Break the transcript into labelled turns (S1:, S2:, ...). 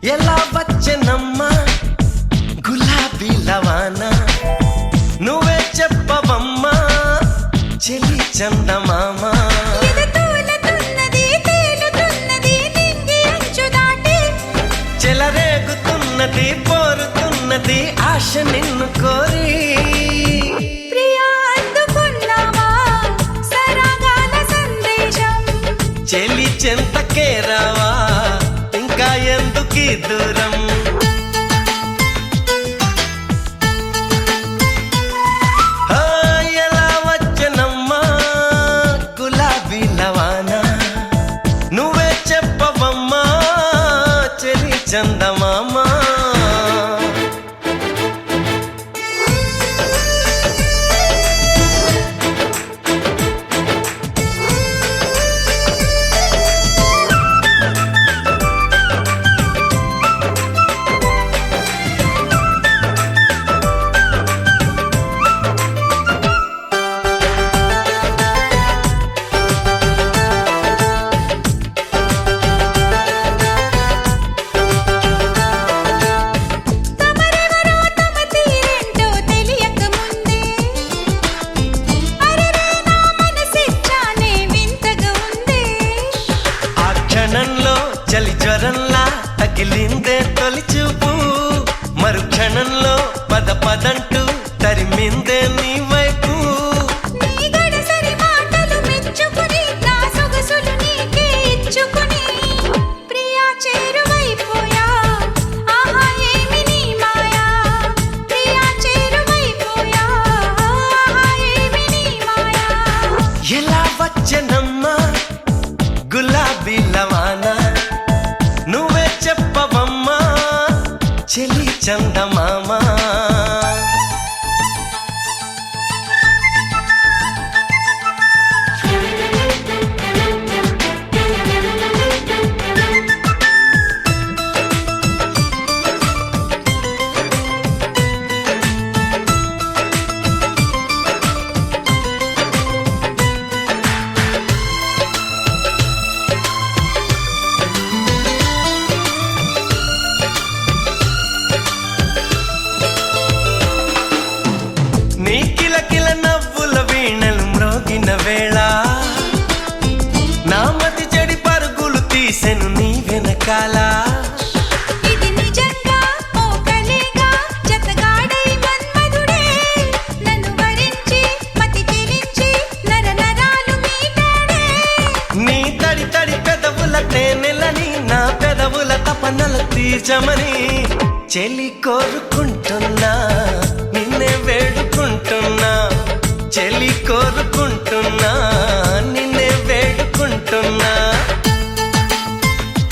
S1: ఎలా వచ్చెనమ్మా గులాబీ లవానా నువ్వే చెప్పవమ్మా చెలి చందమామ చెలరేగుతున్నది పోరుతున్నది ఆశ నిన్ను కోరి చెలి చెంతకే రావా ఇంకా ఎందుకీ దూరం ఎలా వచ్చనమ్మా గులాబీ లవానా నువ్వే చెప్పవమ్మా చెలి చందమామ చలి జ్వరంలా తగిలిందే తొలి చూపు మరు క్షణంలో పద పదంటూ తరిమిందే నీ వైపు ఎలా వచ్చనమ్మా గులాబీ లవానా నువ్వే చెప్పవమ్మా చెలి చందమామ నీ కిలకిల నవ్వుల వీణలు మ్రోగిన వేళ నా మతి చెడి పరుగులు తీసెను నీ వెనకాల నీ తడి తడి పెదవుల తేనెలని నా పెదవుల తపనలు తీర్చమని చెలి కోరుకుంటున్నా నిన్నే వేడుకుంటున్నా చెలి కోరుకుంటున్నా నిన్నే వేడుకుంటున్నా